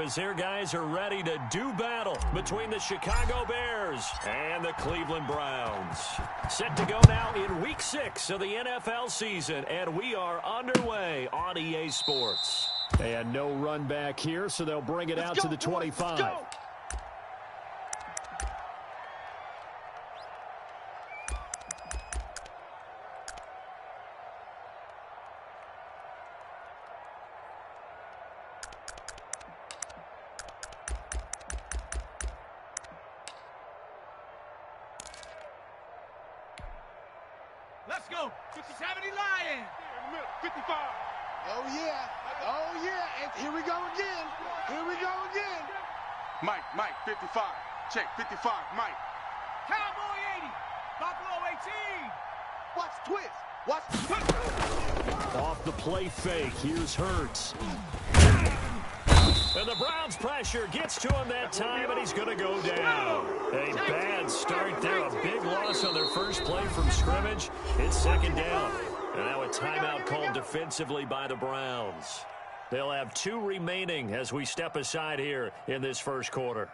as their guys are ready to do battle between the Chicago Bears and the Cleveland Browns. Set to go now in Week 6 of the NFL season, and we are underway on EA Sports. And no run back here, so they'll bring it out to the 25. Let's go. 70 Lions. 55. Oh, yeah. Oh, yeah. And here we go again. Here we go again. Mike, 55. Check, 55, Mike. Cowboy 80. Buffalo 18. Watch twist. Watch twist. Off the play fake. Here's Hurts. And the Browns pressure gets to him that time, and he's going to go down. A bad start there. A big loss on their first play from scrimmage. It's second down. And now a timeout called defensively by the Browns. They'll have 2 remaining as we step aside here in this first quarter.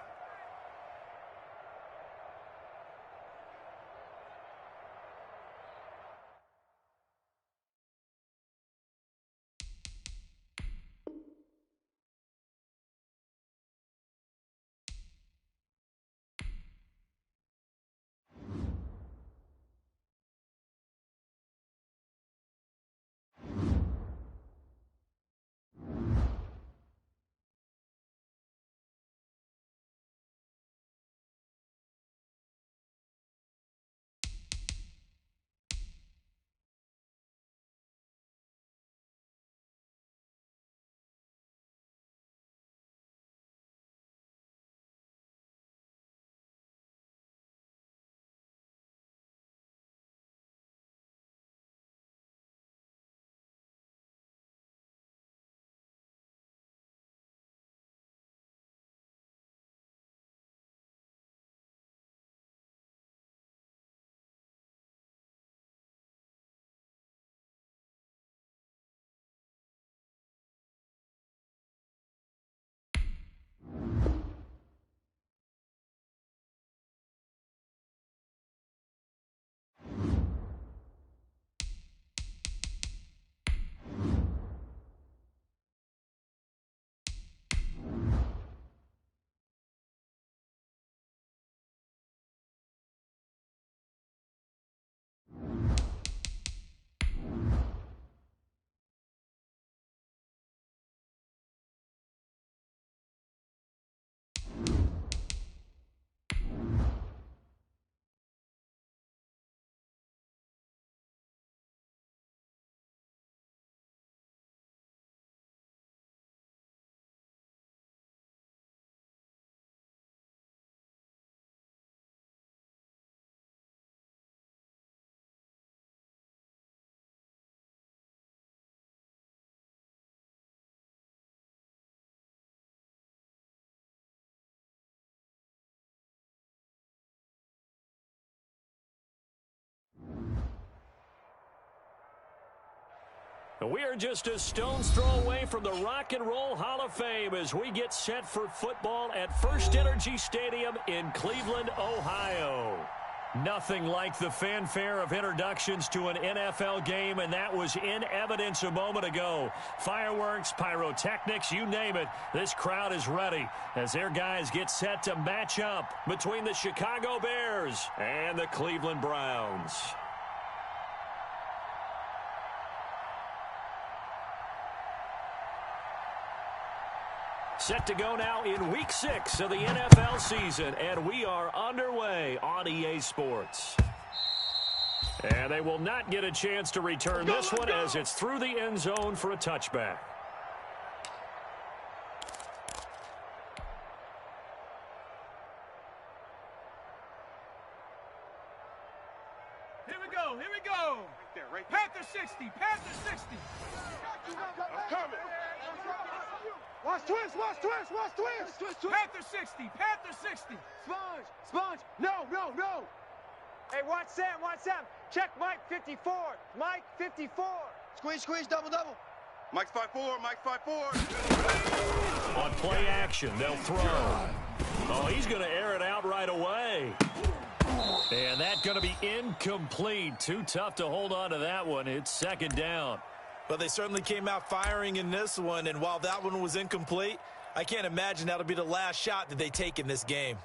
We are just a stone's throw away from the Rock and Roll Hall of Fame as we get set for football at First Energy Stadium in Cleveland, Ohio. Nothing like the fanfare of introductions to an NFL game, and that was in evidence a moment ago. Fireworks, pyrotechnics, you name it. This crowd is ready as their guys get set to match up between the Chicago Bears and the Cleveland Browns. Set to go now in Week 6 of the NFL season, and we are underway on EA Sports. And they will not get a chance to return this one as it's through the end zone for a touchback. Here we go. Right there. Panther 60. I'm coming. Watch twist. Panther 60. Sponge. No. Hey, watch Sam. Check Mike 54. Mike 54. Squeeze, double. Mike's 5'4", Mike's 5'4". On play action, they'll throw. Oh, he's going to air it out right away. And that's going to be incomplete. Too tough to hold on to that one. It's second down. Well, they certainly came out firing in this one, and while that one was incomplete, I can't imagine that'll be the last shot that they take in this game.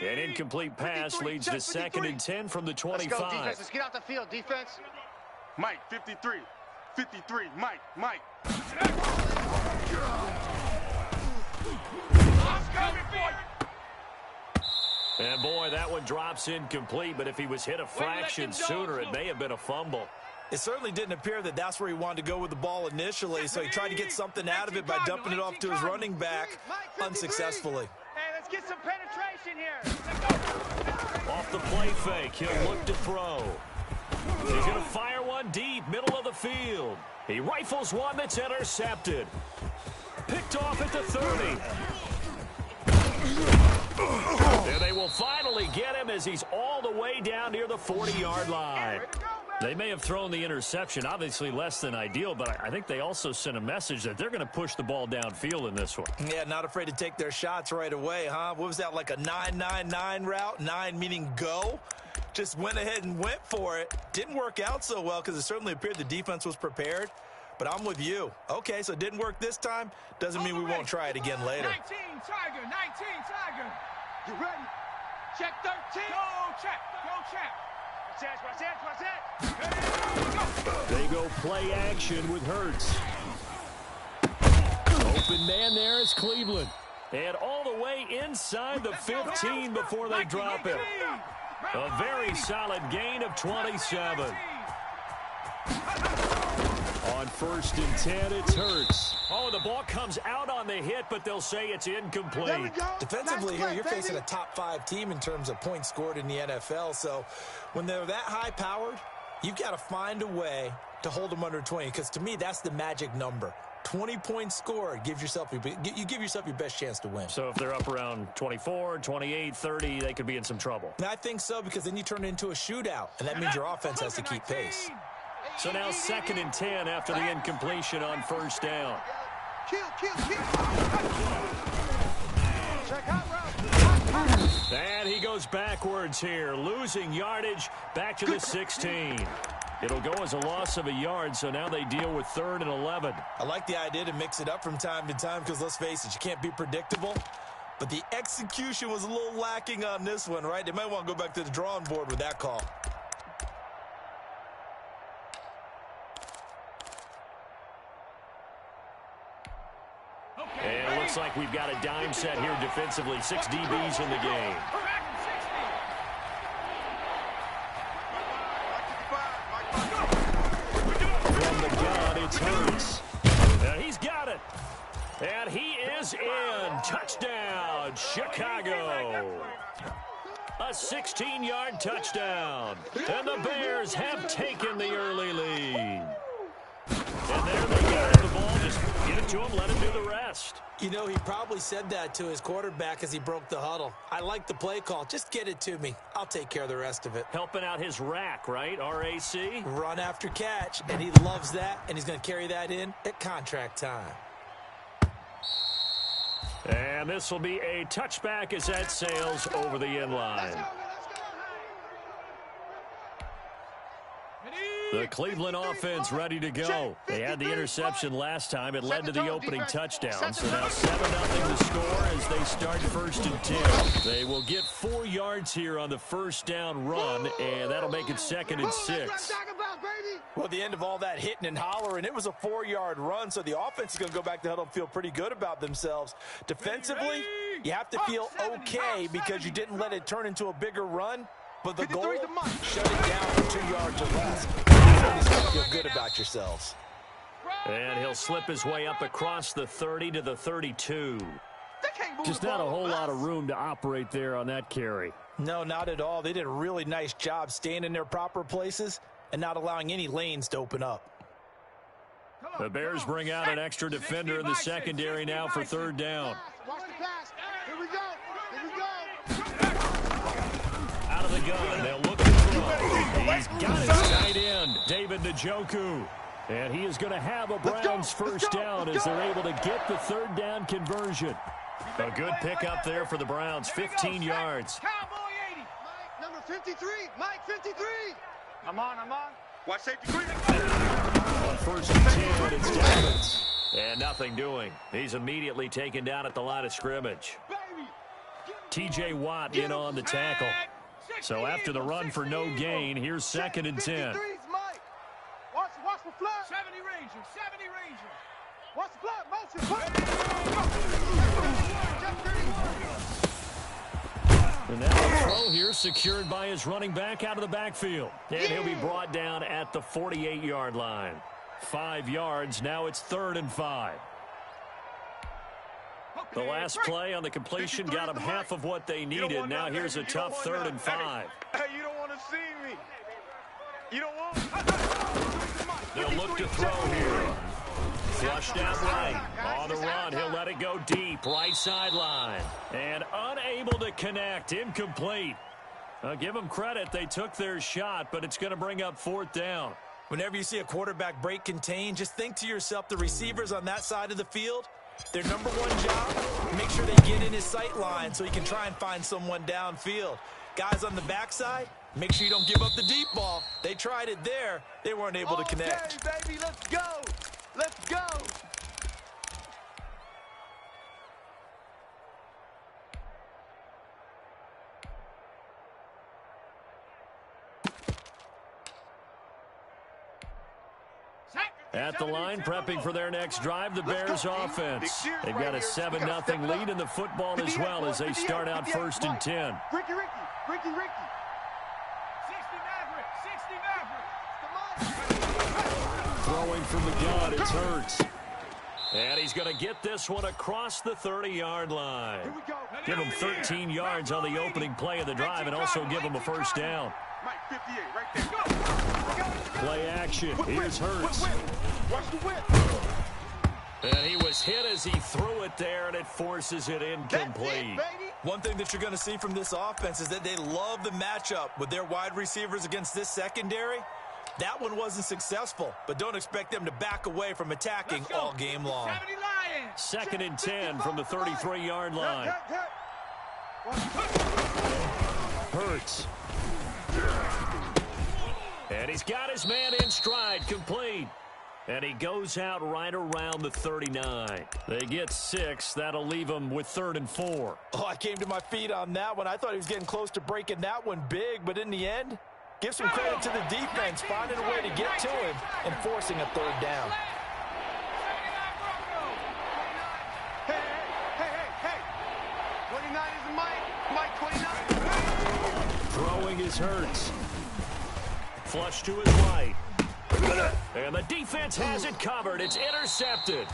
An incomplete pass leads to 2nd and 10 from the 25. Let's go, defense. Let's get out the field, defense. Mike, 53. 53, Mike. And boy, that one drops incomplete, but if he was hit a fraction sooner, it may have been a fumble. It certainly didn't appear that that's where he wanted to go with the ball initially, so he tried to get something out of it by dumping it off to his running back unsuccessfully. Hey, let's get some penetration here. Off the play fake, he'll look to throw. He's going to fire one deep, middle of the field. He rifles one that's intercepted. Picked off at the 30. And they will finally get him as he's all the way down near the 40-yard line. They may have thrown the interception, obviously less than ideal, but I think they also sent a message that they're going to push the ball downfield in this one. Yeah, not afraid to take their shots right away, huh? What was that, like a 9-9-9 route? 9 meaning go? Just went ahead and went for it. Didn't work out so well because it certainly appeared the defense was prepared. But I'm with you. Okay, so it didn't work this time. Doesn't mean we won't try it again later. 19, Tiger, 19, Tiger. You ready? Check 13. Go, check. Watch that. They go play action with Hurts. Open man there is Cleveland. And all the way inside the 15 before they drop it. A very solid gain of 27. On 1st and 10, it's Hurts. Oh, the ball comes out on the hit, but they'll say it's incomplete. Defensively here, you're facing a top 5 team in terms of points scored in the NFL. So when they're that high-powered, you've got to find a way to hold them under 20. Because to me, that's the magic number. 20 points scored, you give yourself your best chance to win. So if they're up around 24, 28, 30, they could be in some trouble. And I think so, because then you turn it into a shootout, and that means your offense has to keep pace. So now 2nd and 10 after the incompletion on 1st down. And he goes backwards here, losing yardage back to the 16. It'll go as a loss of a yard, so now they deal with 3rd and 11. I like the idea to mix it up from time to time because, let's face it, you can't be predictable. But the execution was a little lacking on this one, right? They might want to go back to the drawing board with that call. And it looks like we've got a dime set here defensively. 6 DBs in the game. From the gun, it's Hurts. And he's got it. And he is in. Touchdown, Chicago. A 16-yard touchdown. And the Bears have taken the early lead. And there they go. The ball, just get it to him, let him do the rest. You know, he probably said that to his quarterback as he broke the huddle. I like the play call. Just get it to me. I'll take care of the rest of it. Helping out his rack, right? R-A-C? Run after catch, and he loves that, and he's going to carry that in at contract time. And this will be a touchback as that sails over the end line. The Cleveland offense ready to go. They had the interception last time. It led to the opening touchdown. So now 7-0 to score as they start 1st and 10. They will get 4 yards here on the 1st down run, and that'll make it 2nd and 6. Well, at the end of all that hitting and hollering, it was a 4-yard run, so the offense is going to go back to the huddle and feel pretty good about themselves. Defensively, you have to feel okay because you didn't let it turn into a bigger run. But the goal, shut it down for 2 yards or less. You feel good about yourselves. And he'll slip his way up across the 30 to the 32. Just not a whole lot of room to operate there on that carry. No, not at all. They did a really nice job staying in their proper places and not allowing any lanes to open up. The Bears bring out an extra defender in the secondary now for 3rd down. Watch the pass. Here we go. Out of the gun, they'll look to throw. He's got his tight end, David Njoku. And he is going to have a Browns first down as they're able to get the third down conversion. A good pickup there for the Browns, 15 yards. Cowboy 80. Mike, number 53. Mike, 53. I'm on. Watch safety green. On first and 10, it's Dobbins. And nothing doing. He's immediately taken down at the line of scrimmage. T.J. Watt in on the tackle. So after the run for no gain, here's second and 10. Watch the flat. 70 Ranger. Watch the flat. Motion. And now the throw here secured by his running back out of the backfield. And he'll be brought down at the 48-yard line. 5 yards. Now it's 3rd and 5. The last play on the completion got them half of what they needed. Now here's a tough 3rd and 5. Hey, you don't want to see me. You don't want. They'll look to throw here. Flushed out right. On the run, he'll let it go deep. Right sideline. And unable to connect. Incomplete. Give them credit. They took their shot, but it's going to bring up 4th down. Whenever you see a quarterback break contain, just think to yourself, the receivers on that side of the field, their number one job, make sure they get in his sight line so he can try and find someone downfield. Guys on the backside, make sure you don't give up the deep ball. They tried it there. They weren't able to connect. Okay, baby, let's go. Let's go. At the line, prepping for their next drive, the Bears offense. They've got a 7-0 lead in the football as well as they start out 1st and 10. Ricky. 60 Maverick. Throwing from the gun, it's Hurts. And he's going to get this one across the 30-yard line. Give him 13 yards on the opening play of the drive and also give him a first down. Mike 58, right there. Go. Play action. Here's Hurts. Watch the whip. And he was hit as he threw it there, and it forces it incomplete. One thing that you're going to see from this offense is that they love the matchup with their wide receivers against this secondary. That one wasn't successful, but don't expect them to back away from attacking all game long. 2nd and 10 from the 33-yard line. Hurts. And he's got his man in stride, complete. And he goes out right around the 39. They get 6. That'll leave him with 3rd and 4. Oh, I came to my feet on that one. I thought he was getting close to breaking that one big, but in the end, give some credit to the defense, finding a way to get to him and forcing a 3rd down. Hey. 29 is Mike 29. Throwing his Hurts. Flush to his right. And the defense has it covered. It's intercepted.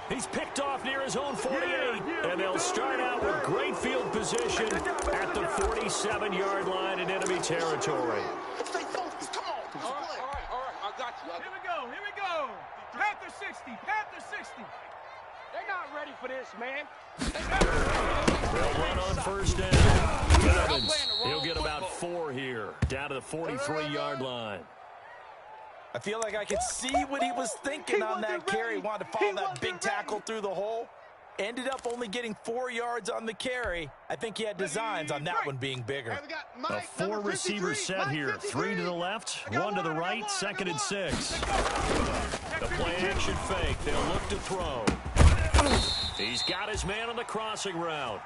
He's picked off near his own 48. And they'll start out with great field position at the 47-yard line in enemy territory. Stay focused. Come on. All right. I got you. Here we go. Panther 60. They're not ready for this, man. They'll run on first down. Dobbins, he'll get about 4 here, down to the 43-yard line. I feel like I could see what he was thinking on that carry. He wanted to follow that big tackle through the hole. Ended up only getting 4 yards on the carry. I think he had designs on that one being bigger. A 4-receiver set here. 3 to the left, 1 to the right, 2nd and 6. The play action fake. They'll look to throw. He's got his man on the crossing route.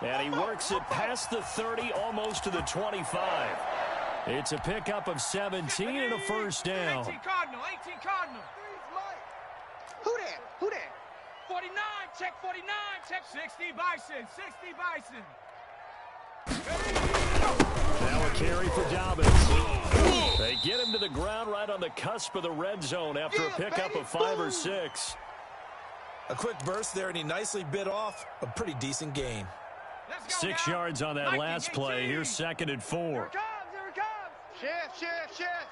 And he works it past the 30, almost to the 25. It's a pickup of 17 and a first down. 18 Cardinal. Who that? 49, check 49, check 60 Bison. Now a carry for Dobbins. They get him to the ground right on the cusp of the red zone after a pickup of 5 or 6. A quick burst there, and he nicely bit off a pretty decent gain. 6 yards on that last play. Here's 2nd and 4. Here it comes. Chef.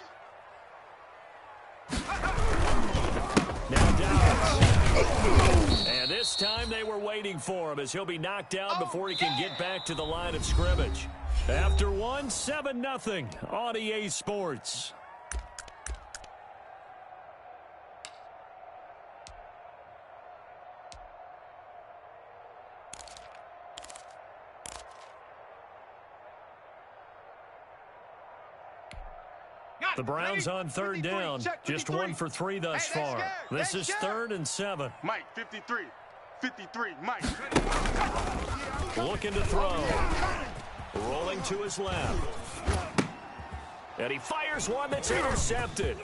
Now Dobbins. And this time they were waiting for him as he'll be knocked down before he can get back to the line of scrimmage. After one, 7-0 on EA Sports. The Browns on third down. Just 1 for 3 thus far. This is 3rd and 7. Mike, 53. 53, Mike. Looking to throw. Rolling to his left. And he fires one that's intercepted.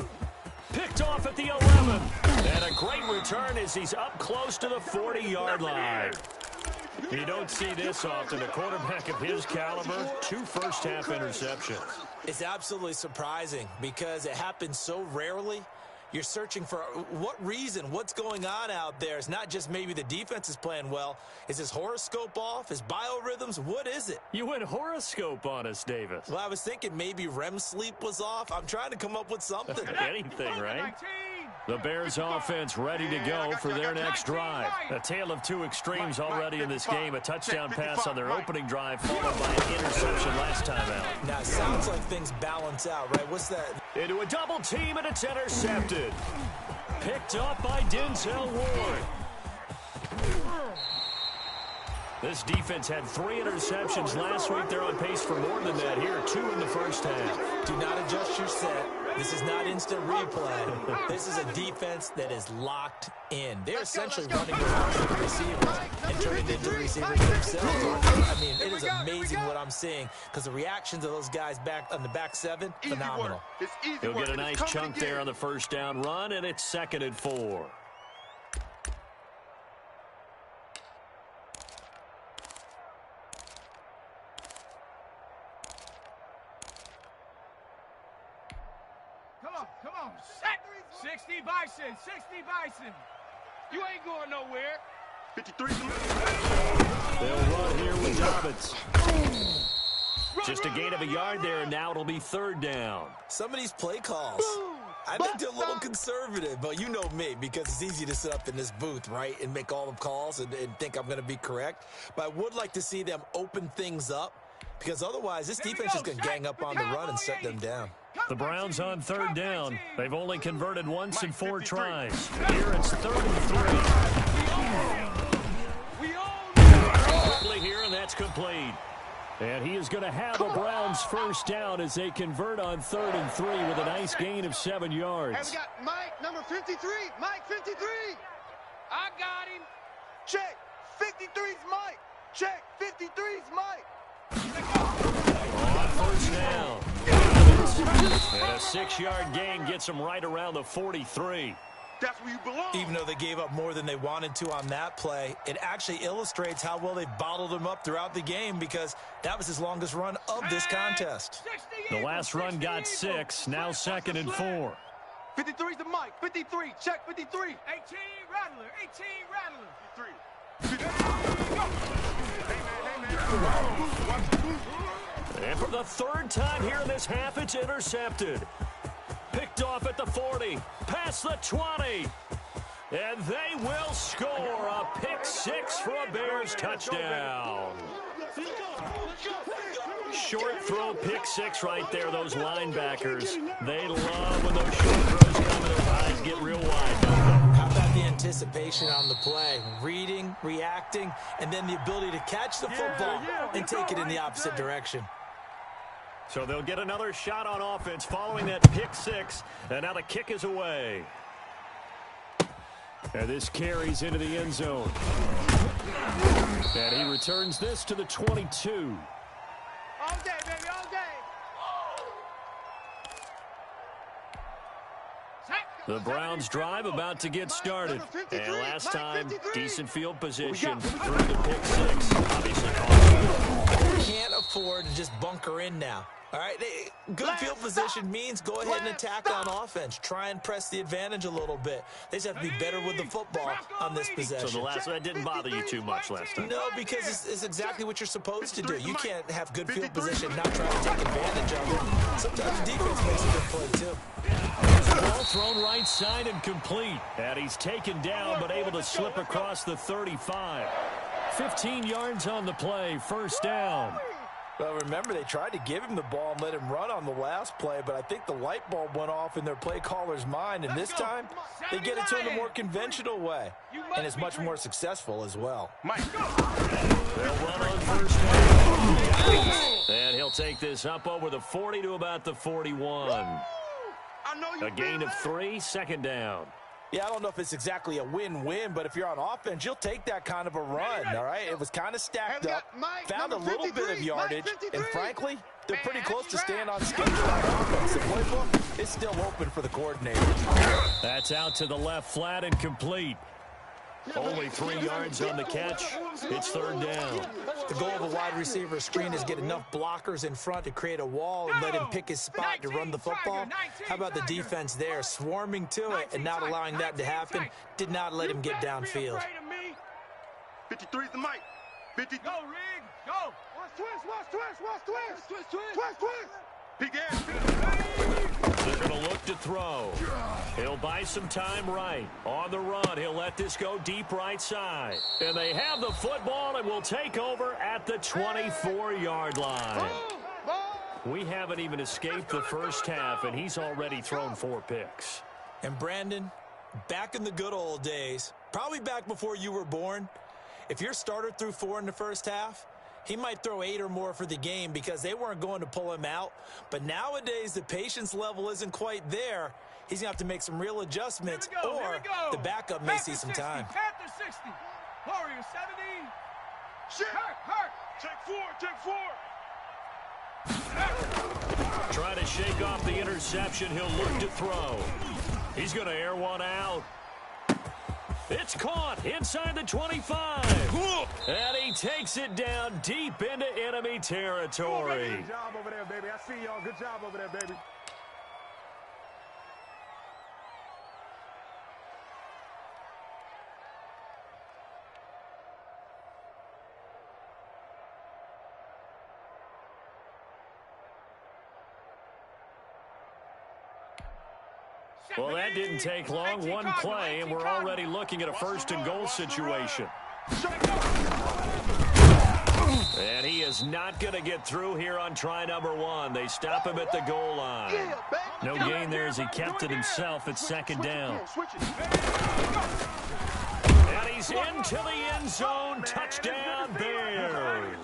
Picked off at the 11. And a great return as he's up close to the 40-yard line. You don't see this often. A quarterback of his caliber, 2 first-half interceptions. It's absolutely surprising because it happens so rarely. You're searching for what reason, what's going on out there. It's not just maybe the defense is playing well. Is his horoscope off? His biorhythms? What is it? You went horoscope on us, Davis. Well, I was thinking maybe REM sleep was off. I'm trying to come up with something. Anything, right? The Bears offense ready to go for their next drive. A tale of 2 extremes already in this game. A touchdown pass on their opening drive followed by an interception last time out. Now, it sounds like things balance out, right? What's that? Into a double team, and it's intercepted. Picked up by Denzel Ward. This defense had 3 interceptions last week. They're on pace for more than that here. 2 in the first half. Do not adjust your set. This is not instant replay. This is a defense that is locked in. They're essentially running around with the receivers and turning into the receivers themselves. I mean, it is amazing what I'm seeing because the reactions of those guys back on the back 7, phenomenal. He'll get a nice chunk there on the first down run, and it's 2nd and 4. Come on. 60 Bison. 60 Bison. You ain't going nowhere. 53. They'll run here with Dobbins. Just a gain of a yard there, and now it'll be 3rd down. Some of these play calls, I think they're a little conservative, but you know me, because it's easy to sit up in this booth, right, and make all the calls and think I'm going to be correct. But I would like to see them open things up, because otherwise this defense is going to gang up on the run and shut them down. The Browns on 3rd down. They've only converted once in 4 tries. Here it's 3rd and 3. Quickly here, and that's complete. And he is going to have a Browns first down as they convert on 3rd and 3 with a nice gain of 7 yards. And we got Mike, number 53. Mike, 53. I got him. Check. 53's Mike. Check. 53's Mike. On first down. And a 6-yard gain gets him right around the 43. That's where you belong. Even though they gave up more than they wanted to on that play, it actually illustrates how well they bottled him up throughout the game because that was his longest run of this contest. The last run got 6, now 2nd and 4. 53's the Mike. 53. Check 53. 18 Rattler. 18 Rattler. 3. And for the 3rd time here in this half, it's intercepted. Picked off at the 40, past the 20. And they will score a pick 6 for a Bears touchdown. Short throw, pick 6 right there. Those linebackers, they love when those short throws come and their eyes get real wide, don't they? How about the anticipation on the play? Reading, reacting, and then the ability to catch the football and take it in the opposite direction. So they'll get another shot on offense following that pick 6, and now the kick is away. And this carries into the end zone. And he returns this to the 22. All day, baby, all day. The Browns drive about to get started. And last time, decent field position through the pick 6. Obviously, can't afford to just bunker in now. All right, good field position means go ahead and attack on offense. Try and press the advantage a little bit. They just have to be better with the football on this possession. So the last one didn't bother you too much last time? No, because it's exactly what you're supposed to do. You can't have good field position, not try to take advantage of it. Sometimes the defense makes a good play, too. Ball thrown right side and complete. And he's taken down, but able to slip across the 35. 15 yards on the play, first down. Well, remember, they tried to give him the ball and let him run on the last play, but I think the light bulb went off in their play caller's mind, and this time they get it to him a more conventional way, and it's much more successful as well. Mike. They'll run on first down. And he'll take this up over the 40 to about the 41. A gain of 3, second down. Yeah, I don't know if it's exactly a win-win, but if you're on offense, you'll take that kind of a run, all right? It was kind of stacked up, found a little bit of yardage, and frankly, they're pretty close to staying on schedule on offense. The playbook is still open for the coordinator. That's out to the left flat and complete. Only 3 yards on the catch. It's third down. The goal of a wide receiver screen is get enough blockers in front to create a wall and let him pick his spot to run the football. How about the defense there, swarming to it and not allowing that to happen? Did not let him get downfield. 53 is the mic. 50. Go, Rig. Go. Watch twist. Peek ass. They're going to look to throw. He'll buy some time right. On the run, he'll let this go deep right side. And they have the football and will take over at the 24-yard line. We haven't even escaped the first half, and he's already thrown 4 picks. And Brandon, back in the good old days, probably back before you were born, if your starter threw 4 in the first half, he might throw 8 or more for the game because they weren't going to pull him out. But nowadays, the patience level isn't quite there. He's going to have to make some real adjustments, or the backup may see some time. Panther 60. Warrior 70. Hurt. Check 4. Try to shake off the interception. He'll look to throw. He's going to air one out. It's caught inside the 25. And he takes it down deep into enemy territory. Good job over there, baby. I see y'all. Good job over there, baby. Well, that didn't take long. One play, and we're already looking at a first-and-goal situation. And he is not going to get through here on try number 1. They stop him at the goal line. No gain there as he kept it himself at second down. And he's into the end zone. Touchdown, Bears.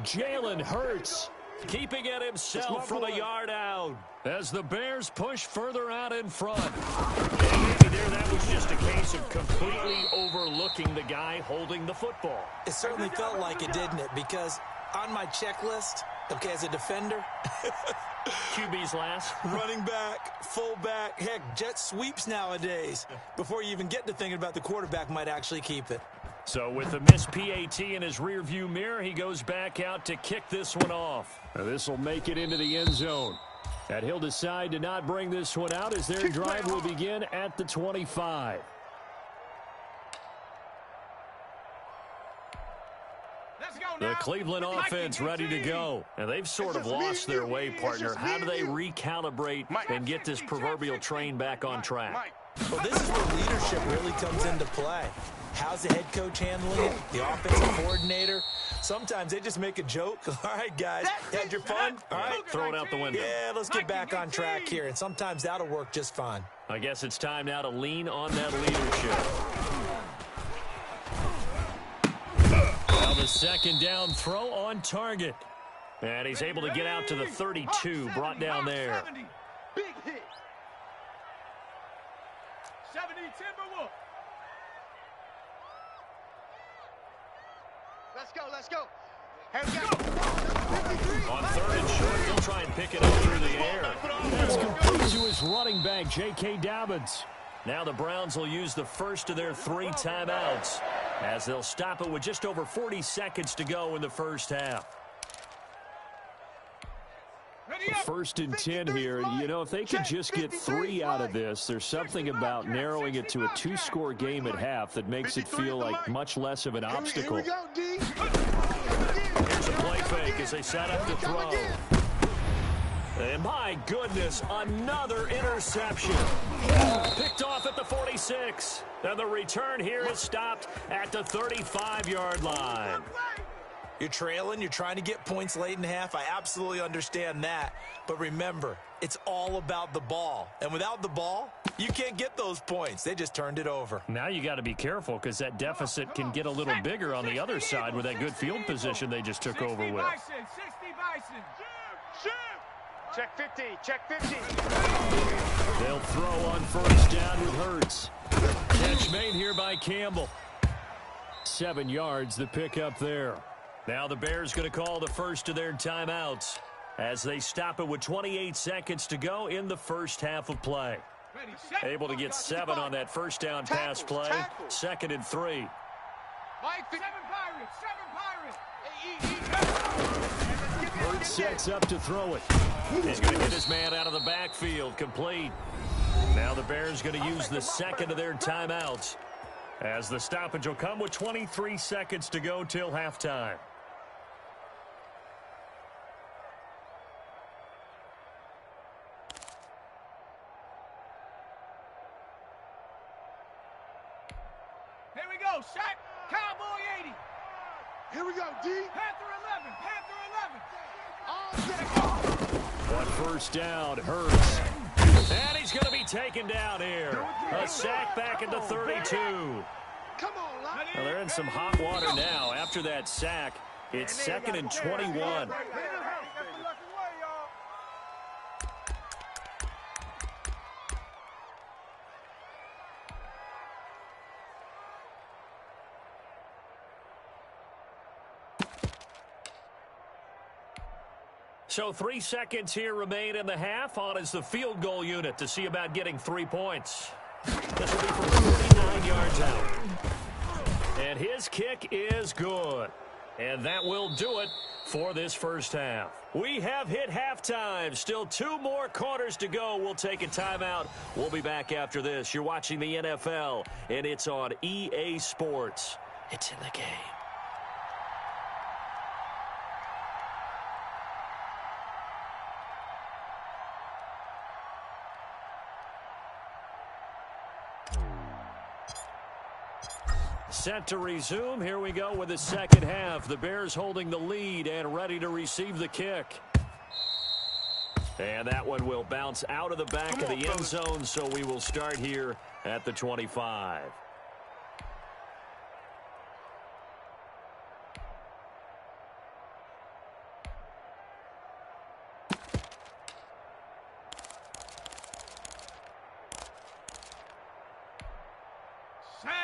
Jalen Hurts keeping it himself from a yard out as the Bears push further out in front. And maybe there that was just a case of completely overlooking the guy holding the football. It certainly felt like it, didn't it? Because on my checklist, okay, as a defender, QB's last. running back, fullback, heck, jet sweeps nowadays. Before you even get to thinking about the quarterback might actually keep it. So with the missed PAT in his rearview mirror, he goes back out to kick this one off. This will make it into the end zone. And he'll decide to not bring this one out as their drive will begin at the 25. The Cleveland offense ready to go. And they've sort of lost their way, partner. How do they recalibrate and get this proverbial train back on track? Well, this is where leadership really comes into play. How's the head coach handling it? The offensive coordinator? Sometimes they just make a joke. All right, guys, had your fun? All right. Throw it out the window. Yeah, let's get back on track here. And sometimes that'll work just fine. I guess it's time now to lean on that leadership. Now the second down throw on target. And he's able to get out to the 32, brought down there. 70. Big hit. 70 Timberwolf. Let's go. On third and short, he'll try and pick it up through the air. That's complete to his running back, J.K. Dobbins. Now the Browns will use the first of their 3 timeouts as they'll stop it with just over 40 seconds to go in the first half. First and 10 here. You know, if they could just get 3 out of this, there's something about narrowing it to a 2-score game at half that makes it feel like much less of an obstacle. Here we go, D. Here's a play fake as they set up to throw. And my goodness, another interception. Picked off at the 46. And the return here is stopped at the 35-yard line. You're trailing. You're trying to get points late in half. I absolutely understand that. But remember, it's all about the ball. And without the ball, you can't get those points. They just turned it over. Now you got to be careful because that deficit can get a little bigger on the other side with that good field position they just took over with. 60 Bison. Check 50. Check 50. They'll throw on first down with Hurts. Catch made here by Campbell. 7 yards, the pickup there. Now the Bears going to call the first of their timeouts as they stop it with 28 seconds to go in the first half of play. Able to get 7 on that first down pass play. 2nd and 3. Mike, 7 Pirates. Hurts sets up to throw it. He's going to get his man out of the backfield. Complete. Now the Bears going to use the second of their timeouts as the stoppage will come with 23 seconds to go till halftime. Here we go. Shot. Cowboy 80. Here we go, D. Panther 11. Panther 11. All day. One first down, Hurts. And he's going to be taken down here. A sack back at the 32. Come on, Locke. Well, they're in some hot water now. After that sack, it's 2nd and 21. So 3 seconds here remain in the half. On is the field goal unit to see about getting 3 points. This will be from 39 yards out. And his kick is good. And that will do it for this first half. We have hit halftime. Still 2 more quarters to go. We'll take a timeout. We'll be back after this. You're watching the NFL, and it's on EA Sports. It's in the game. Set to resume. Here we go with the second half. The Bears holding the lead and ready to receive the kick. And that one will bounce out of the back of the end zone, so we will start here at the 25.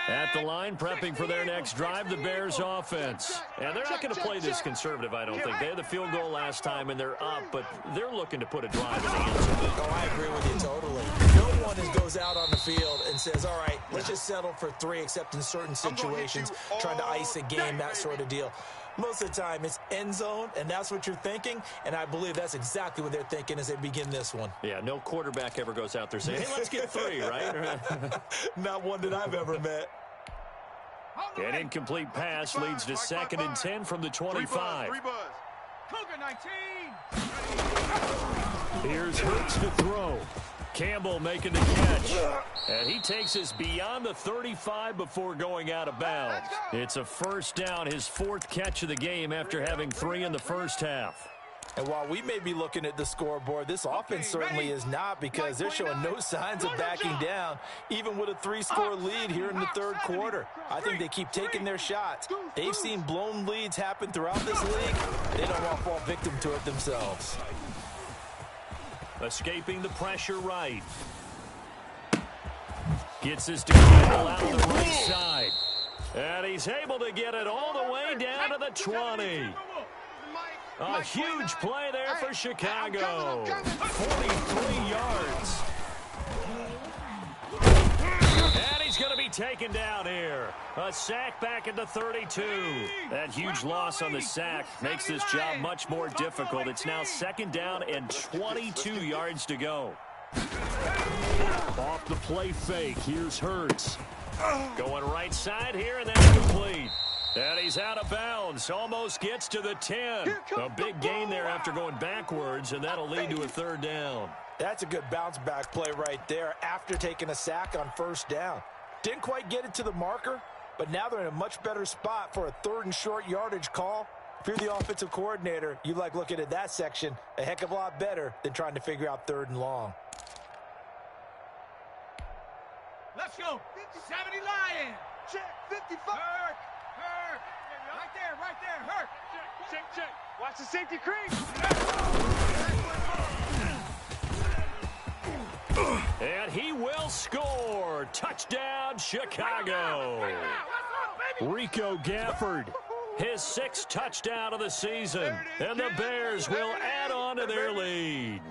At the line, prepping for their next drive, the Bears offense. And they're not going to play this conservative, I don't think. They had the field goal last time, and they're up, but they're looking to put a drive in the end zone. Oh, I agree with you totally. No one goes out on the field and says, all right, let's just settle for 3, except in certain situations, trying to ice a game, that sort of deal. Most of the time, it's end zone, and that's what you're thinking, and I believe that's exactly what they're thinking as they begin this one. Yeah, no quarterback ever goes out there saying, hey, let's get 3, right? Not one that I've ever met. An incomplete pass leads to 2nd and 10 from the 25. Cougar 19. Here's Hurts to throw. Campbell making the catch. And he takes us beyond the 35 before going out of bounds. It's a first down, his 4th catch of the game after having 3 in the first half. And while we may be looking at the scoreboard, this offense certainly is not, because they're showing no signs of backing down, even with a 3-score lead here in the 3rd quarter. I think they keep taking their shots. They've seen blown leads happen throughout this league. They don't want to fall victim to it themselves. Escaping the pressure right. Gets his to Campbell out on the right side. And he's able to get it all the way down to the 20. A huge play there for Chicago. 43 yards. And he's going to be taken down here. A sack back at the 32. That huge loss on the sack makes this job much more difficult. It's now 2nd down and 22 yards to go. Off the play fake. Here's Hurts. Going right side here, and that's complete. And he's out of bounds. Almost gets to the 10. A big gain there after going backwards, and that'll lead to a 3rd down. That's a good bounce-back play right there after taking a sack on 1st down. Didn't quite get it to the marker, but now they're in a much better spot for a 3rd and short yardage call. If you're the offensive coordinator, you like looking at that section a heck of a lot better than trying to figure out 3rd and long. Let's go. 70 Lion. Check, 55. Hurt. Right there. Hurt. Check. Watch the safety crease. And he will score. Touchdown, Chicago. Rico Gafford, his 6th touchdown of the season. And the Bears will add on to their lead.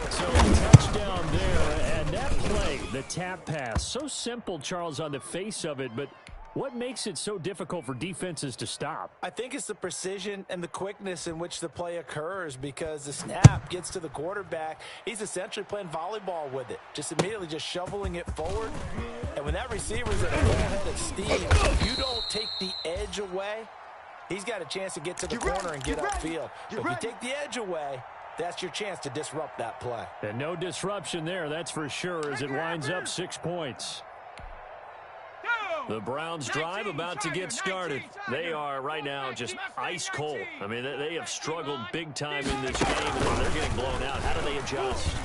So a touchdown there, and that play, the tap pass, so simple, Charles, on the face of it, but what makes it so difficult for defenses to stop? I think it's the precision and the quickness in which the play occurs, because the snap gets to the quarterback. He's essentially playing volleyball with it, just immediately just shoveling it forward. And when that receiver's at a full head of steam, if you don't take the edge away, he's got a chance to get to the corner and get upfield. But if you take the edge away, that's your chance to disrupt that play. And no disruption there, that's for sure, as it winds up 6 points. The Browns drive about to get started. They are right now just ice cold. I mean, they have struggled big time in this game. They're getting blown out. How do they adjust?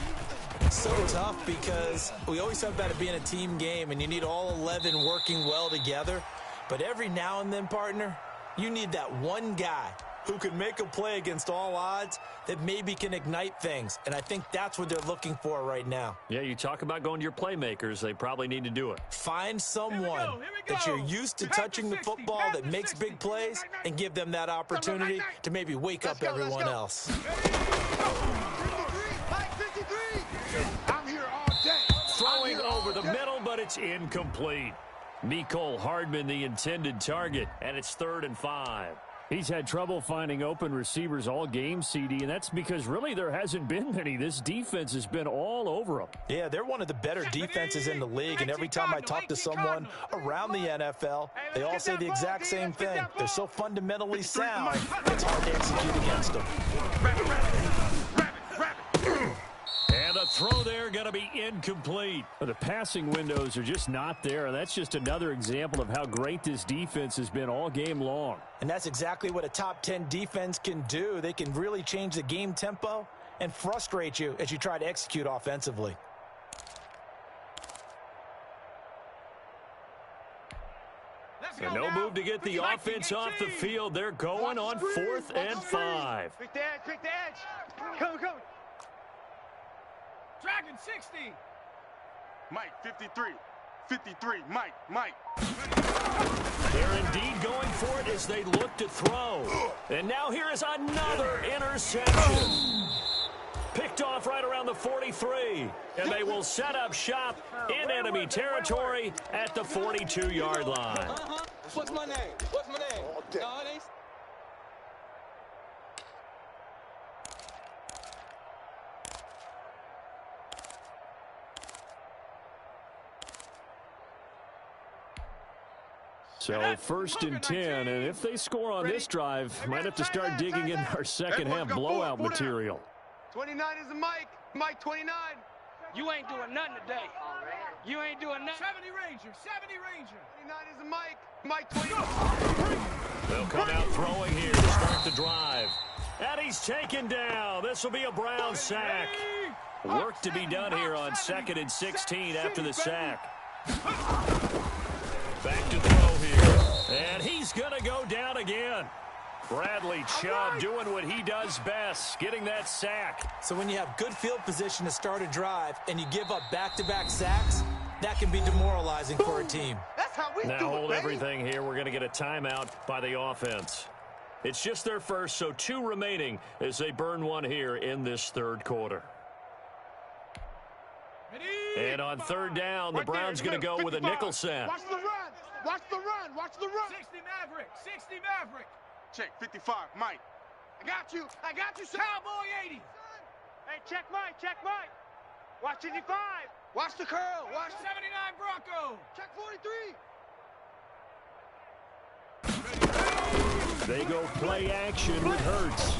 So tough, because we always talk about it being a team game and you need all 11 working well together. But every now and then, partner, you need that one guy who can make a play against all odds that maybe can ignite things. And I think that's what they're looking for right now. Yeah, you talk about going to your playmakers. They probably need to do it. Find someone that you're used to touching the football that makes big plays and give them that opportunity to maybe wake up everyone else. 53. I'm here all day. Throwing over the middle, but it's incomplete. Mecole Hardman, the intended target, and it's 3rd and 5. He's had trouble finding open receivers all game, CD, and that's because really there hasn't been many. This defense has been all over them. Yeah, they're one of the better defenses in the league, and every time I talk to someone around the NFL, they all say the exact same thing. They're so fundamentally sound, it's hard to execute against them. And the throw there going to be incomplete. The passing windows are just not there, and that's just another example of how great this defense has been all game long. And that's exactly what a top 10 defense can do. They can really change the game tempo and frustrate you as you try to execute offensively. And no move to get the offense off the field. They're going on 4th and 5. Quick the edge. Come. Dragon 60. Mike, 53. 53, Mike. They're indeed going for it as they look to throw. And now here is another interception. Picked off right around the 43. And they will set up shop in enemy territory at the 42-yard line. What's my name? No, it ain't. So 1st and 10, and if they score on this drive, might have to start digging in our second half blowout material. 29 is the Mike. Mike 29. You ain't doing nothing today. You ain't doing nothing. 70 Ranger. 29 is the Mike. Mike 29. They'll come out throwing here to start the drive. And he's taken down. This will be a Brown sack. Work to be done here on 2nd and 16 after the sack. Back to throw here. And he's going to go down again. Bradley Chubb doing what he does best, getting that sack. So when you have good field position to start a drive and you give up back-to-back sacks, that can be demoralizing for a team. That's how we do it, Now hold baby. everything here. We're going to get a timeout by the offense. It's just their first, so 2 remaining as they burn one here in this 3rd quarter. And on 3rd down, the Browns going to go with a nickel set. Watch the run. 60 Maverick. Check, 55, Mike. I got you, sir. Cowboy 80. Hey, check Mike. Watch 55. Watch the curl. Watch 79 Bronco. Check 43. They go play action with Hurts.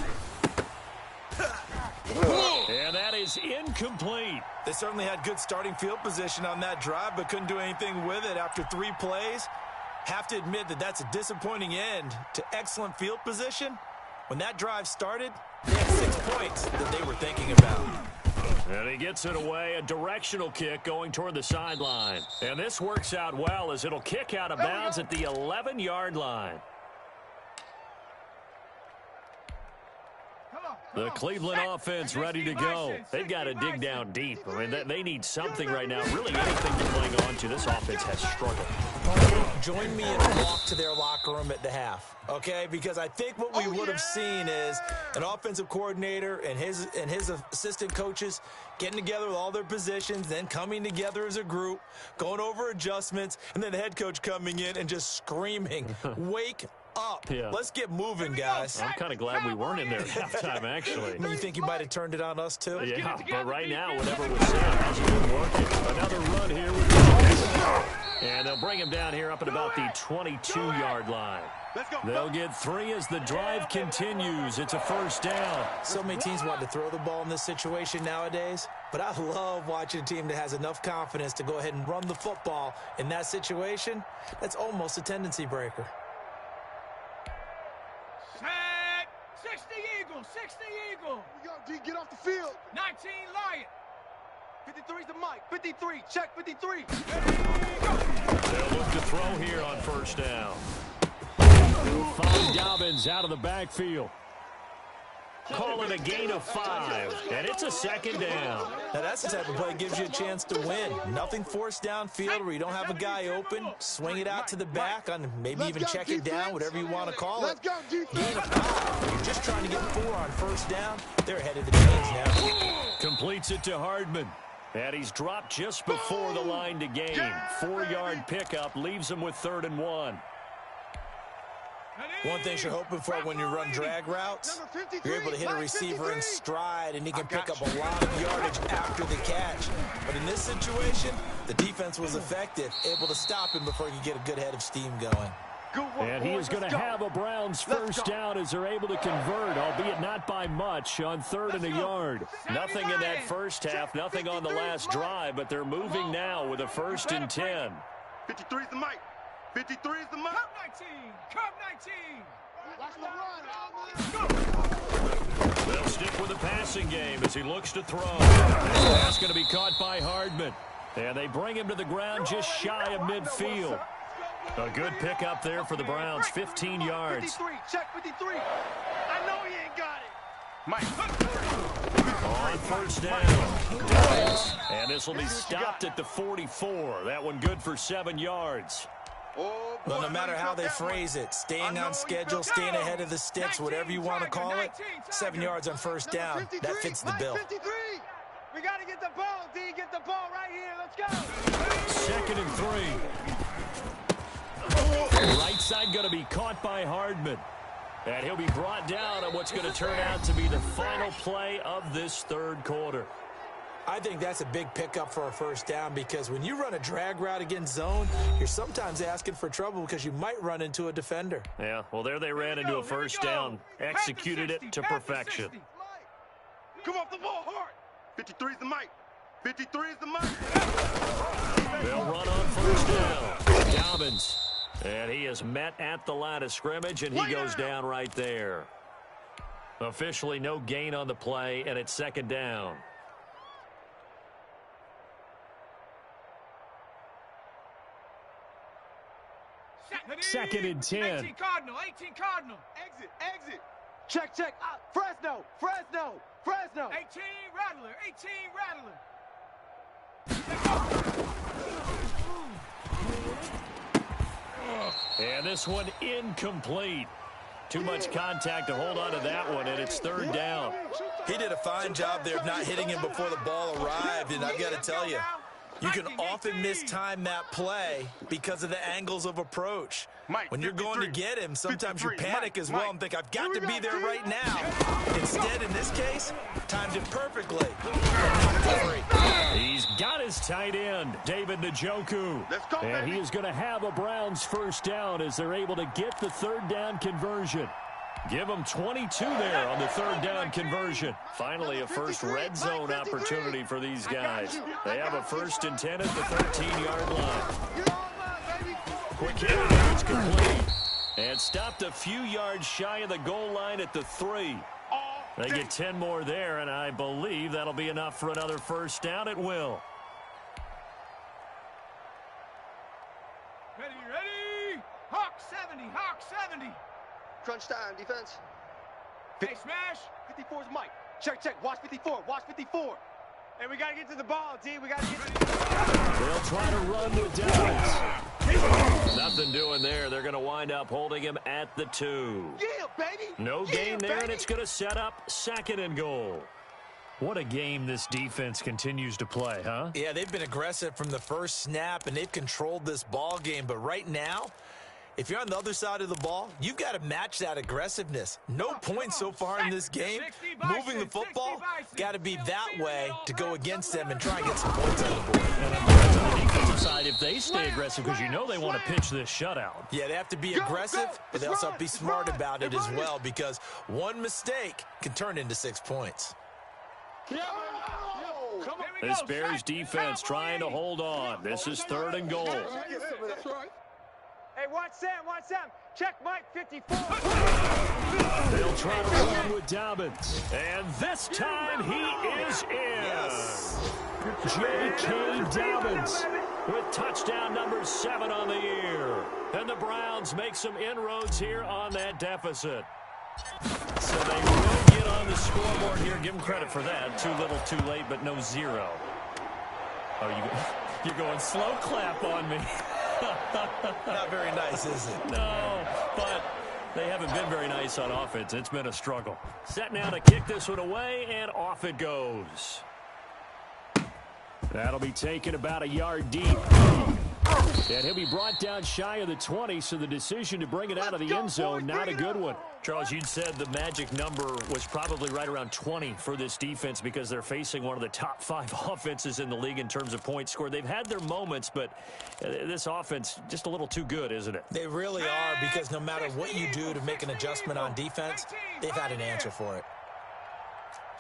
And that is incomplete. They certainly had good starting field position on that drive, but couldn't do anything with it after 3 plays. Have to admit that that's a disappointing end to excellent field position When that drive started, they had 6 points that they were thinking about. And he gets it away, a directional kick going toward the sideline. And this works out well as it'll kick out of bounds at the 11-yard line. The Cleveland offense ready to go. They've got to dig down deep. I mean, they need something right now. Really anything to cling on to. This offense has struggled. Join me in a walk to their locker room at the half, okay? Because I think what we would have seen is an offensive coordinator and his assistant coaches getting together with all their positions, then coming together as a group, going over adjustments, and then the head coach coming in and just screaming, wake up. Yeah. Let's get moving, guys. I'm kind of glad we weren't in there at halftime, actually. I mean, you think you might have turned it on us, too? Yeah, but right now, whatever was said hasn't been working. Another run here with the and they'll bring him down here up at about the 22-yard line. They'll get 3 as the drive continues. It's a first down. So many teams want to throw the ball in this situation nowadays, but I love watching a team that has enough confidence to go ahead and run the football in that situation. That's almost a tendency breaker. Set. 60 Eagle. 60 Eagle. We go, D. Get off the field. 19 Lion. 53's the Mike. 53. Check 53. They'll look to throw here on first down. They'll find Dobbins out of the backfield. Call it a gain of 5, and it's a second down. Now, that's the type of play that gives you a chance to win. Nothing forced downfield where you don't have a guy open. Swing it out to the back on maybe even check it down, whatever you want to call it. Gain of 5. You're just trying to get 4 on first down. They're headed to chains now. Completes it to Hardman. And he's dropped just before the line to gain. 4-yard pickup leaves him with 3rd and 1. One thing you're hoping for when you run drag routes, you're able to hit a receiver in stride, and he can pick up a lot of yardage after the catch. But in this situation, the defense was effective, able to stop him before he could get a good head of steam going. And he is going to have a Browns first down as they're able to convert, albeit not by much, on 3rd and a yard. Nothing in that first half, nothing on the last drive, but they're moving now with a 1st and 10. 53's the Mike. 53 is the Mike. Cup 19. Cup 19. Watch the run. They'll stick with the passing game as he looks to throw. That's going to be caught by Hardman. And they bring him to the ground just shy of midfield. A good pickup there for the Browns, 15 yards. 53, check 53. I know he ain't got it. Mike. On first down. And this will be stopped at the 44. That one good for 7 yards. Well, no matter how they phrase it, staying on schedule, staying ahead of the sticks, whatever you want to call it, 7 yards on first down, that fits the bill. We got to get the ball, D. Get the ball right here. Let's go. 2nd and 3. Right side going to be caught by Hardman. And he'll be brought down on what's going to turn out to be the final play of this 3rd quarter. I think that's a big pickup for a first down because when you run a drag route against zone, you're sometimes asking for trouble because you might run into a defender. Yeah, well, there they ran into a first down, executed it to perfection. Come off the ball hard. 53's the Mike. 53's the Mike. They'll run on first down. Dobbins. And he is met at the line of scrimmage, and he goes down right there. Officially no gain on the play, and it's 2nd down. Second and 10. 18 Cardinal. 18 Cardinal. Exit. Check. Fresno. 18 Rattler. 18 Rattler. And this one incomplete. Too much contact to hold on to that one, and it's 3rd down. He did a fine job there of not hitting him before the ball arrived, and I've got to tell you, you can often mistime that play because of the angles of approach. When you're going to get him, sometimes you panic as well and think, I've got to be there right now. Instead, in this case, timed it perfectly. He's got his tight end, David Njoku. And he is going to have a Browns first down as they're able to get the 3rd down conversion. Give them 22 there on the 3rd down conversion. Finally, a first red zone opportunity for these guys. They have a 1st and 10 at the 13-yard line. Quick hit, it's complete. And stopped a few yards shy of the goal line at the 3. They get 10 more there, and I believe that'll be enough for another first down. It will. Ready. Hawk 70, Hawk 70. Crunch time, defense. Hey, smash. 54's Mike. Check. Watch 54. Watch 54. Hey, we got to get to the ball, D. We got to get to They'll try to run with downs. Nothing doing there. They're going to wind up holding him at the 2. Yeah, baby. No gain there, and it's going to set up 2nd and goal. What a game this defense continues to play, huh? Yeah, they've been aggressive from the first snap, and they've controlled this ball game. But right now, if you're on the other side of the ball, you've got to match that aggressiveness. No points so far in this game. Moving the football, got to be that way to go against them and try and get some points on the board. And on the defensive side, if they stay aggressive, because you know they want to pitch this shutout. Yeah, they have to be aggressive, but they also have to be smart about it as well, because one mistake can turn into 6 points. This Bears defense trying to hold on. This is 3rd and goal. Hey, watch Sam. Check Mike 54. They'll try to run with Dobbins. And this time he is in. Yes. J.K. Dobbins with touchdown number 7 on the year. And the Browns make some inroads here on that deficit. So they will get on the scoreboard here. Give them credit for that. Too little, too late, but no 0. Oh, you're going slow clap on me. Not very nice, is it? No, but they haven't been very nice on offense. It's been a struggle. Set now to kick this one away, and off it goes. That'll be taken about a yard deep. And he'll be brought down shy of the 20, so the decision to bring it out of the end zone, not a good one. Charles, you'd said the magic number was probably right around 20 for this defense because they're facing one of the top 5 offenses in the league in terms of points scored. They've had their moments, but this offense just a little too good, isn't it? They really are, because no matter what you do to make an adjustment on defense, they've had an answer for it.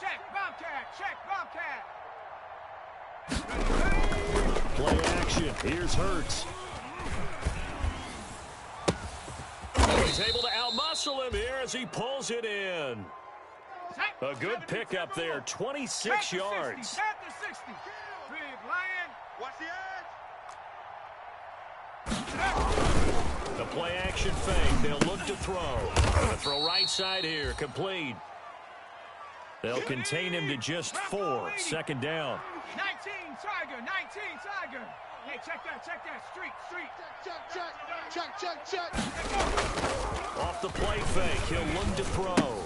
Check, Bobcat. Play action. Here's Hurts. He's able to outmuscle him here as he pulls it in. A good pickup there, 26 yards. At the 60. Big Lion. Watch the edge. The play action fake. They'll look to throw. Gonna throw right side here. Complete. They'll contain him to just 4. 2nd down. 19 Tiger. Hey, check that. Street. Check. Off the play fake. He'll look to throw.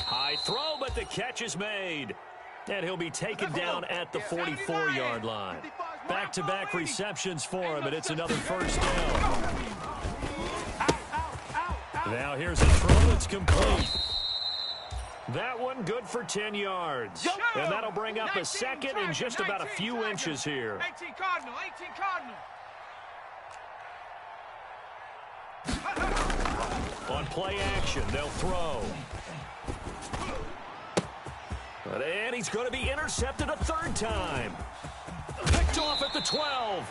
High throw, but the catch is made. And he'll be taken down at the 44-yard line. Back-to-back receptions for him, and it's another first down. Now here's a throw. It's complete. That one good for 10 yards. And that'll bring up a 2nd and just about a few inches here. 18 Cardinal. On play action, they'll throw. And he's going to be intercepted a 3rd time. Picked off at the 12.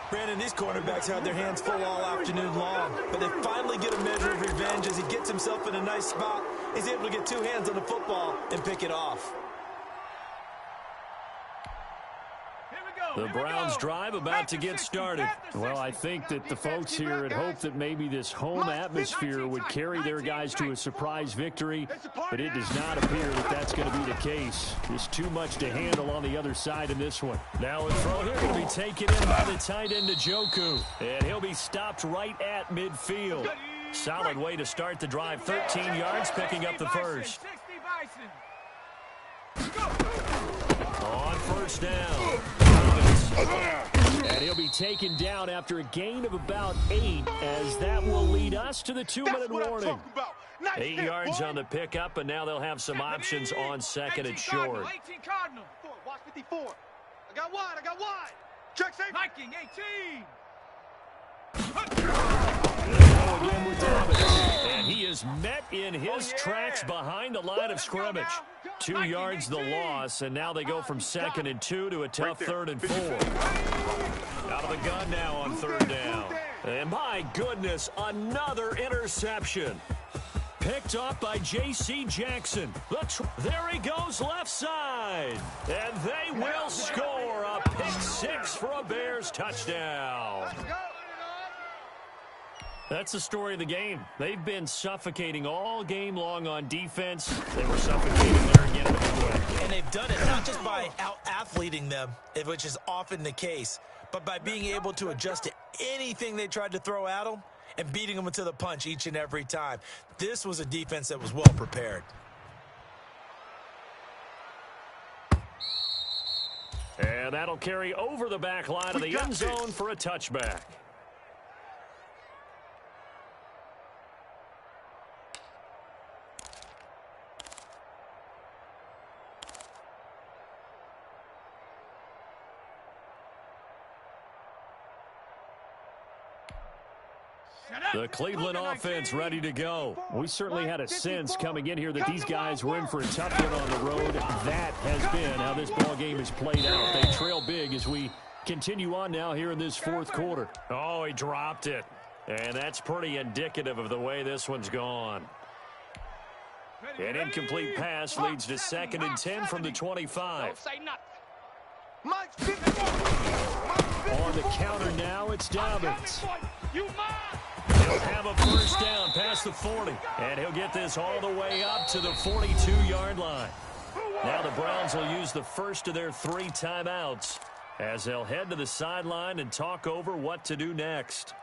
Brandon, these cornerbacks had their hands full all afternoon long, but they finally get a measure of revenge as he gets himself in a nice spot. He's able to get 2 hands on the football and pick it off. The Browns drive about to get started. Well, I think that the folks here had hoped that maybe this home atmosphere would carry their guys to a surprise victory, but it does not appear that that's going to be the case. There's too much to handle on the other side in this one. Now a throw here going to be taken in by the tight end Njoku, and he'll be stopped right at midfield. Solid way to start the drive. 13 yards, picking up the first. On first down. And he'll be taken down after a gain of about 8, as that will lead us to the 2-minute warning. 8 yards on the pickup, and now they'll have some options on 2nd and short. 18 Cardinal. Watch 54. I got wide. Check safe. Viking 18. Again with Dobbins. And he is met in his tracks behind the line of scrimmage. 2 yards the loss, and now they go from 2nd and 2 to a tough 3rd and 4. Out of the gun now on 3rd down. And my goodness, another interception. Picked off by J.C. Jackson. There he goes left side. And they will score a pick six for a Bears touchdown. That's the story of the game. They've been suffocating all game long on defense. They were suffocating there again in the big way. And they've done it not just by out-athleting them, which is often the case, but by being able to adjust to anything they tried to throw at them and beating them to the punch each and every time. This was a defense that was well prepared. And that'll carry over the back line of the end zone for a touchback. The Cleveland offense ready to go. We certainly had a sense coming in here that these guys were in for a tough one on the road. That has been how this ball game has played out. They trail big as we continue on now here in this fourth quarter. Oh, he dropped it. And that's pretty indicative of the way this one's gone. An incomplete pass leads to 2nd and 10 from the 25. On the counter now, it's Dobbins. He'll have a first down past the 40. And he'll get this all the way up to the 42-yard line. Now the Browns will use the first of their 3 timeouts as they'll head to the sideline and talk over what to do next.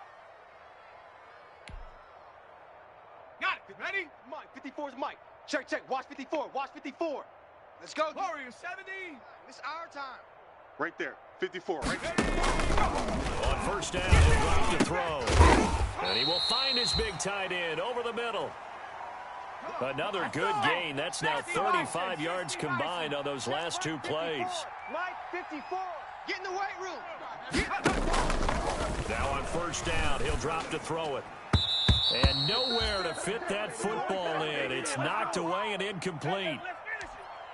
Got it. Ready? Mike. 54's Mike. Check, check. Watch 54. Watch 54. Let's go. Warriors 70. It's our time. Right there. 54. Right there. On first down, he'll drop to throw. And he will find his big tight end over the middle. Another good gain. That's now 35 yards combined on those last 2 plays. Mike, 54. Get in the weight room. Now on first down, he'll drop to throw it. And nowhere to fit that football in. It's knocked away and incomplete.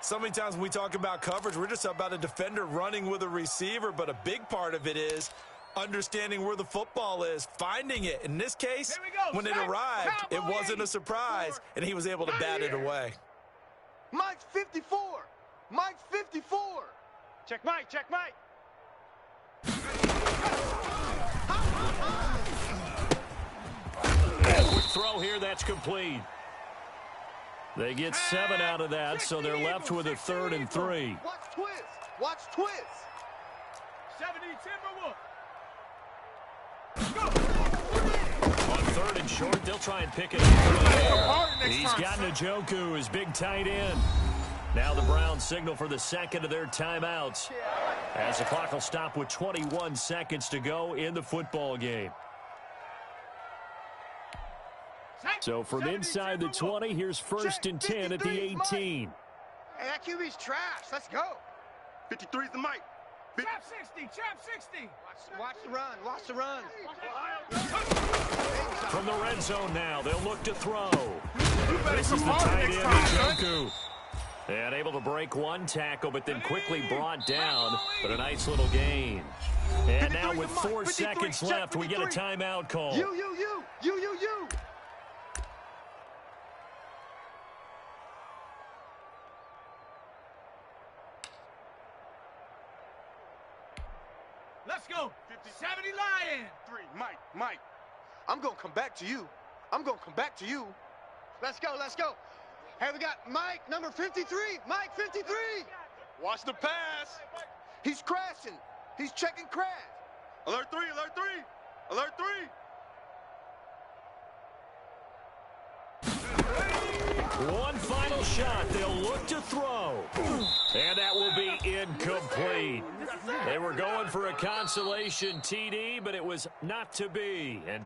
So many times when we talk about coverage, we're just about a defender running with a receiver, but a big part of it is understanding where the football is, finding it. In this case, when it arrived, it wasn't a surprise, and he was able to bat it away. Mike's 54. Mike's 54. Check Mike. Check Mike. Quick throw here, that's complete. They get 7 out of that, so they're left with a 3rd and 3. Watch twist. Watch twist. 70 Timberwolf. On 3rd and short, they'll try and pick it up. He's got Njoku, his big tight end. Now the Browns signal for the 2nd of their timeouts as the clock will stop with 21 seconds to go in the football game. So from inside the 20, here's 1st and 10 at the 18. Hey, that QB's trash. Let's go. 53's the mic. Trap 60. Trap 60. Watch the run. Watch the run. From the red zone now, they'll look to throw. This is the tight end, Njoku. And able to break 1 tackle, but then quickly brought down. But a nice little gain. And now with 4 seconds left, we get a timeout call. You. Let's go. 70 Lion. 3, Mike. I'm going to come back to you. Let's go. Hey, we got Mike, number 53. Mike, 53. Watch the pass. He's crashing. He's checking crash. Alert 3. Alert 3. One final shot. They'll look to throw. And that will be incomplete. They were going for a consolation TD, but it was not to be. And